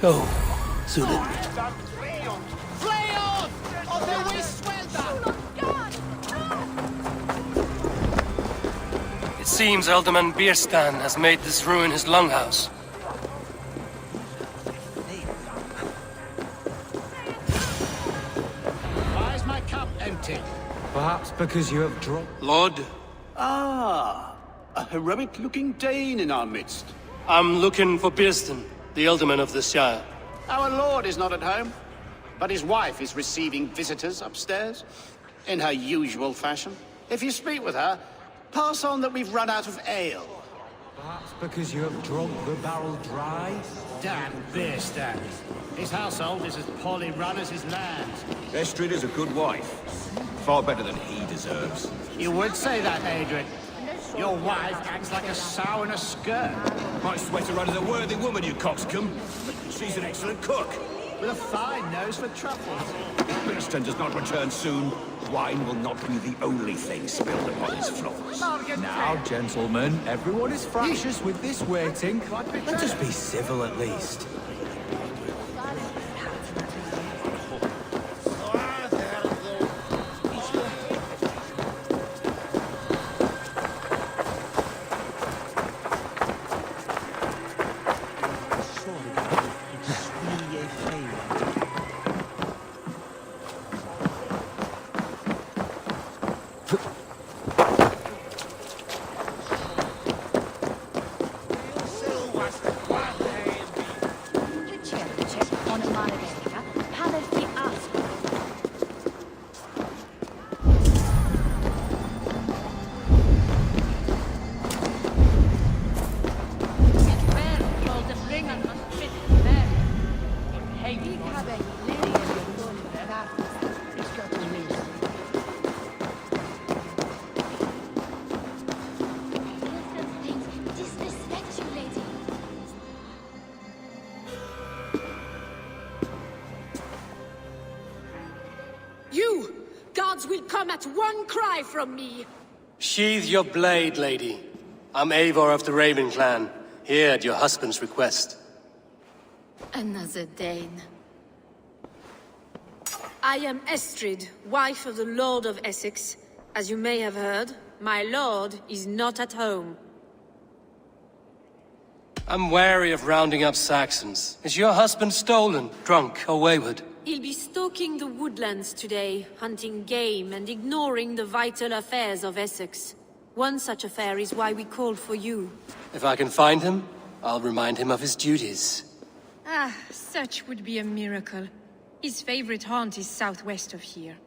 Oh, Zulu. It seems Alderman Bierstan has made this ruin his longhouse. Why is my cup empty? Perhaps because you have dropped... Lord, Ah, a heroic-looking Dane in our midst. I'm looking for Bierstan, the Alderman of the Shire. Our lord is not at home, but his wife is receiving visitors upstairs, in her usual fashion. If you speak with her, pass on that we've run out of ale. Perhaps because you have drunk the barrel dry? Damn Bierstadt. His household is as poorly run as his land. Estrid is a good wife. Far better than he deserves. You would say that, Adrian. Your wife acts like a sow in a skirt. Might sweat her under the worthy woman, you coxcomb. She's an excellent cook. With a fine nose for truffles. Bierstan does not return soon. Wine will not be the only thing spilled upon his floors. Now, gentlemen, everyone is fractious with this waiting. Let us be civil at least. Will come at one cry from me. Sheathe your blade, lady. I'm Eivor of the Raven clan, here at your husband's request. Another Dane. I am Estrid, wife of the Lord of Essex. As you may have heard, my lord is not at home. I'm wary of rounding up Saxons. Is your husband stolen, drunk, or wayward? He'll be stalking the woodlands today, hunting game and ignoring the vital affairs of Essex. One such affair is why we called for you. If I can find him, I'll remind him of his duties. Ah, such would be a miracle. His favorite haunt is southwest of here.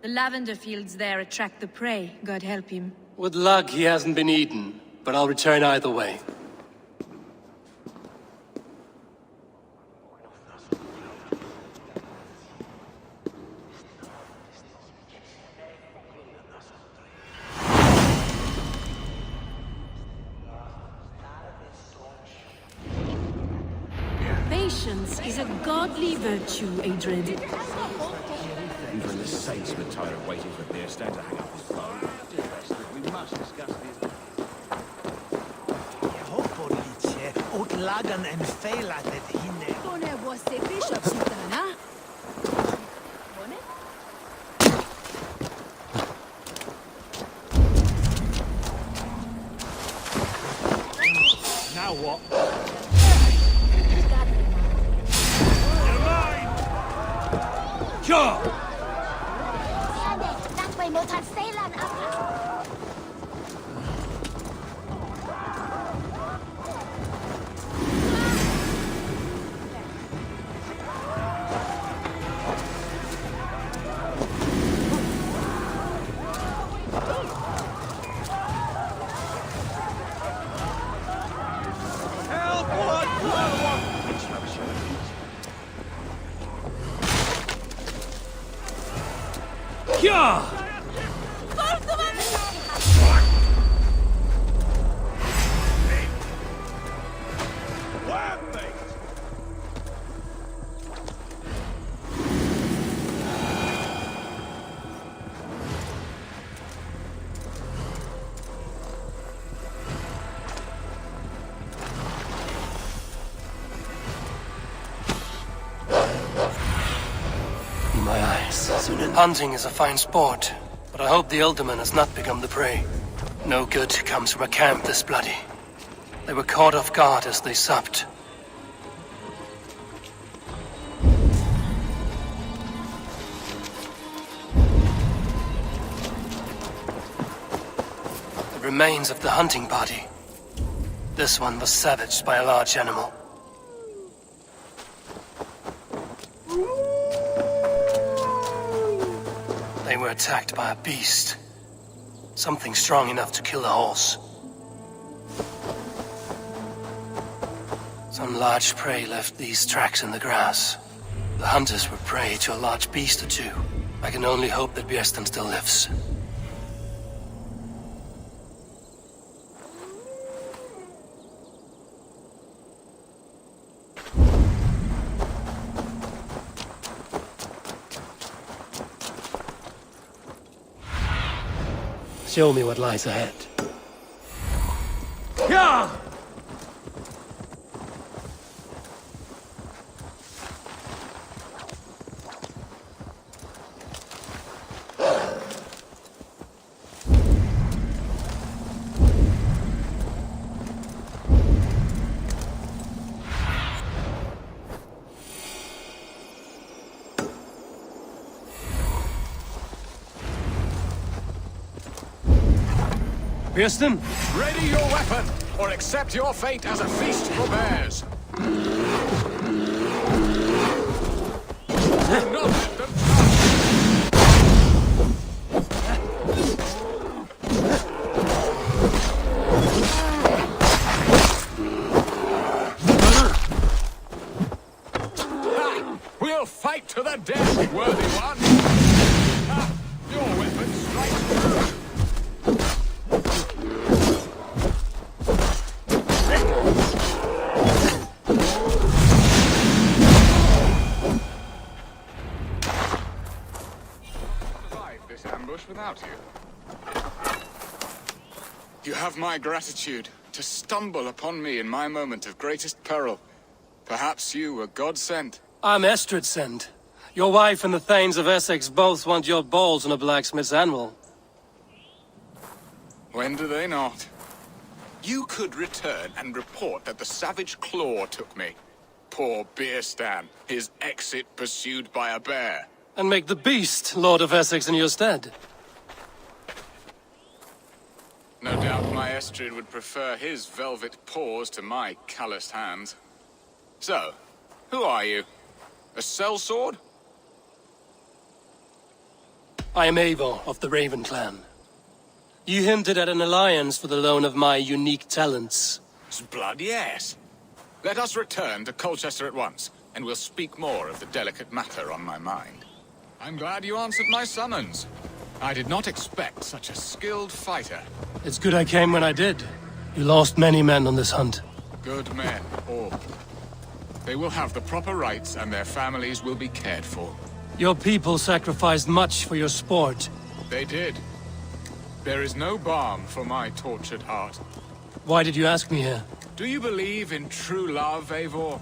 The lavender fields there attract the prey, God help him. With luck, he hasn't been eaten, but I'll return either way. Patience is a godly virtue, Adrian. Even the saints were tired of waiting for Bierstan to hang up his phone. We must discuss this. Utlagan en feilatet hinne. Bone was the bishop's Sutana. Now what? Sure! That way, Motan Seilan. Yeah! Hunting is a fine sport, but I hope the alderman has not become the prey. No good comes from a camp this bloody. They were caught off guard as they supped. The remains of the hunting party. This one was savaged by a large animal. They were attacked by a beast. Something strong enough to kill a horse. Some large prey left these tracks in the grass. The hunters were prey to a large beast or two. I can only hope that Bjørsten still lives. Show me what lies ahead. Yeah! Bjørsten? Ready your weapon, or accept your fate as a feast for bears. Do not let them We'll fight to the death, worthy one. Your weapon strikes true. Without you. You have my gratitude to stumble upon me in my moment of greatest peril. Perhaps you were God sent. I'm Estrid sent. Your wife and the Thanes of Essex both want your balls on a blacksmith's anvil. When do they not? You could return and report that the savage claw took me. Poor Bjørsten, his exit pursued by a bear. And make the beast Lord of Essex in your stead. No doubt my Estrid would prefer his velvet paws to my calloused hands. So, who are you? A sellsword? I am Eivor of the Raven clan. You hinted at an alliance for the loan of my unique talents. Blood, yes. Let us return to Colchester at once, and we'll speak more of the delicate matter on my mind. I'm glad you answered my summons. I did not expect such a skilled fighter. It's good I came when I did. You lost many men on this hunt. Good men, all. They will have the proper rights and their families will be cared for. Your people sacrificed much for your sport. They did. There is no balm for my tortured heart. Why did you ask me here? Do you believe in true love, Eivor?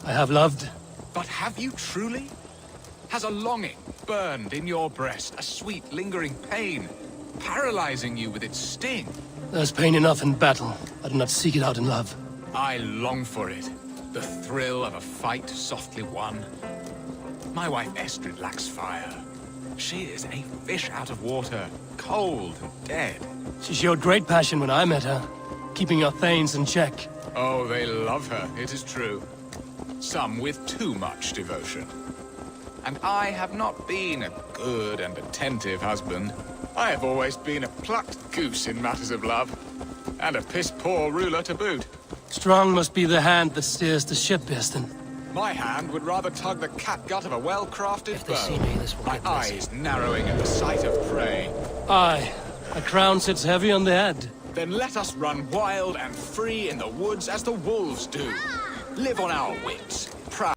I have loved. But have you truly? Has a longing burned in your breast, a sweet, lingering pain, paralyzing you with its sting? There's pain enough in battle. I do not seek it out in love. I long for it. The thrill of a fight softly won. My wife Estrid lacks fire. She is a fish out of water, cold and dead. She showed great passion when I met her, keeping your Thanes in check. Oh, they love her, it is true. Some with too much devotion. And I have not been a good and attentive husband. I have always been a plucked goose in matters of love. And a piss-poor ruler to boot. Strong must be the hand that steers the ship, Bjørsten. My hand would rather tug the catgut of a well-crafted bow. My eyes narrowing at the sight of prey. Aye, a crown sits heavy on the head. Then let us run wild and free in the woods as the wolves do. Live on our wits, proud.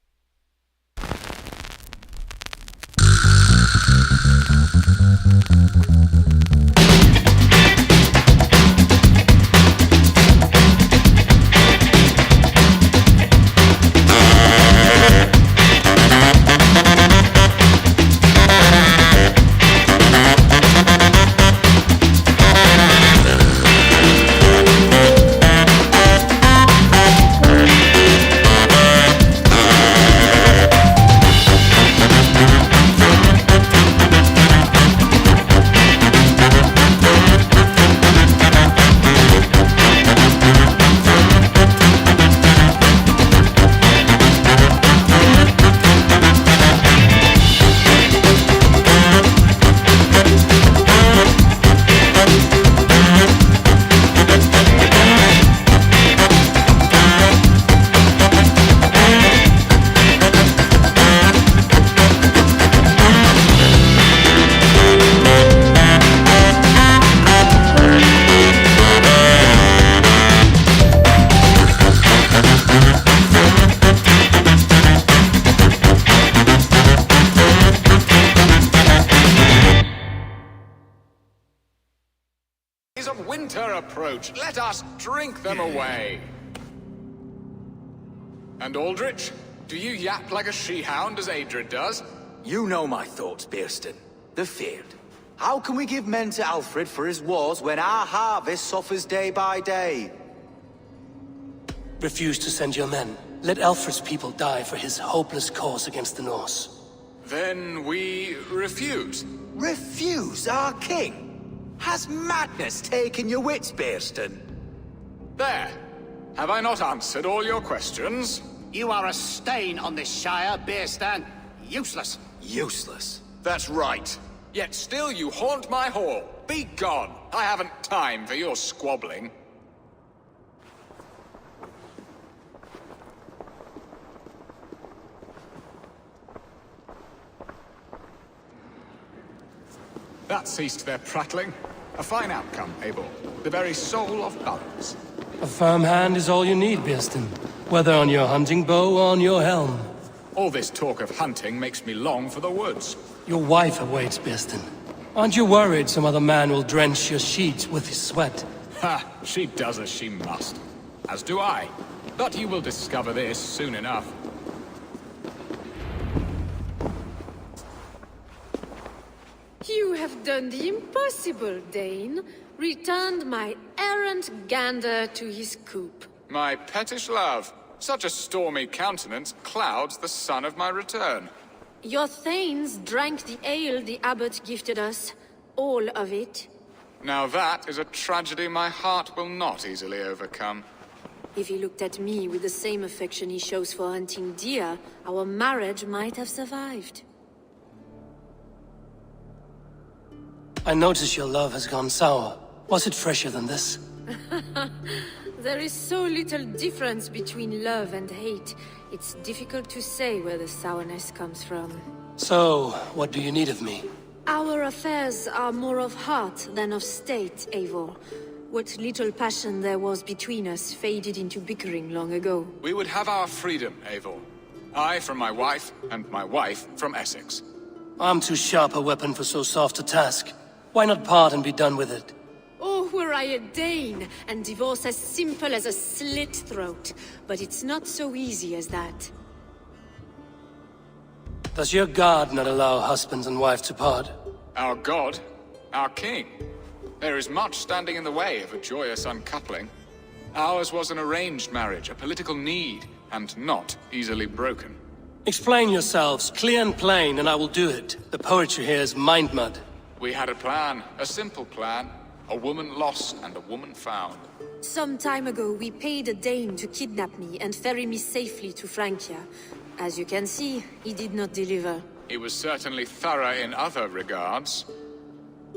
approach. Let us drink them away. And Aldrich, do you yap like a she-hound as Adred does? You know my thoughts, Bearston. The field. How can we give men to Alfred for his wars when our harvest suffers day by day? Refuse to send your men. Let Alfred's people die for his hopeless cause against the Norse. Then we refuse. Refuse our king? Has madness taken your wits, Bearston? There. Have I not answered all your questions? You are a stain on this shire, Beerstan. Useless. Useless. That's right. Yet still you haunt my hall. Be gone. I haven't time for your squabbling. That ceased their prattling. A fine outcome, Eivor. The very soul of balance. A firm hand is all you need, Bearston. Whether on your hunting bow or on your helm. All this talk of hunting makes me long for the woods. Your wife awaits, Bearston. Aren't you worried some other man will drench your sheets with his sweat? Ha! She does as she must. As do I. But you will discover this soon enough. You have done the impossible, Dane. Returned my errant gander to his coop. My pettish love. Such a stormy countenance clouds the sun of my return. Your thanes drank the ale the abbot gifted us. All of it. Now that is a tragedy my heart will not easily overcome. If he looked at me with the same affection he shows for hunting deer, our marriage might have survived. I notice your love has gone sour. Was it fresher than this? There is so little difference between love and hate. It's difficult to say where the sourness comes from. So, what do you need of me? Our affairs are more of heart than of state, Eivor. What little passion there was between us faded into bickering long ago. We would have our freedom, Eivor. I from my wife, and my wife from Essex. I'm too sharp a weapon for so soft a task. Why not part and be done with it? Oh, were I a Dane, and divorce as simple as a slit throat. But it's not so easy as that. Does your god not allow husband and wife to part? Our god? Our king? There is much standing in the way of a joyous uncoupling. Ours was an arranged marriage, a political need, and not easily broken. Explain yourselves, clear and plain, and I will do it. The poetry here is mind mud. We had a plan, a simple plan. A woman lost and a woman found. Some time ago, we paid a Dane to kidnap me and ferry me safely to Francia. As you can see, he did not deliver. He was certainly thorough in other regards.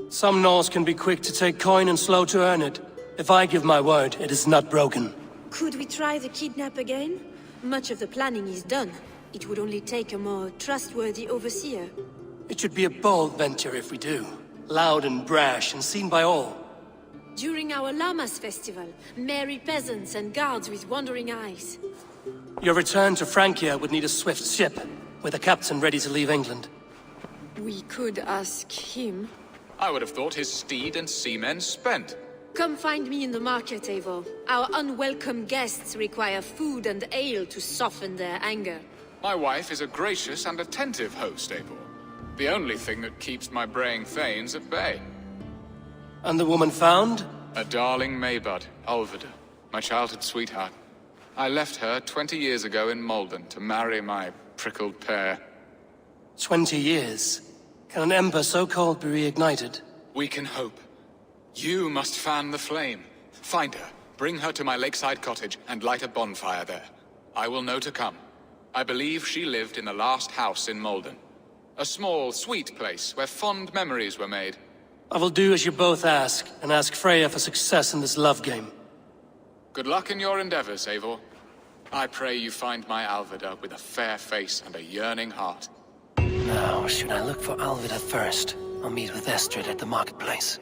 Some Norse can be quick to take coin and slow to earn it. If I give my word, it is not broken. Could we try the kidnap again? Much of the planning is done. It would only take a more trustworthy overseer. It should be a bold venture if we do. Loud and brash and seen by all. During our Llamas festival, merry peasants and guards with wandering eyes. Your return to Francia would need a swift ship, with a captain ready to leave England. We could ask him. I would have thought his steed and seamen spent. Come find me in the market, Eivor. Our unwelcome guests require food and ale to soften their anger. My wife is a gracious and attentive host, Eivor. The only thing that keeps my braying thanes at bay. And the woman found? A darling Maybud, Ulvida, my childhood sweetheart. I left her 20 years ago in Malden to marry my prickled pear. 20 years? Can an ember so cold be reignited? We can hope. You must fan the flame. Find her, bring her to my lakeside cottage, and light a bonfire there. I will know to come. I believe she lived in the last house in Malden. A small, sweet place where fond memories were made. I will do as you both ask, and ask Freya for success in this love game. Good luck in your endeavors, Eivor. I pray you find my Alvida with a fair face and a yearning heart. Now, should I look for Alvida first, or meet with Estrid at the marketplace?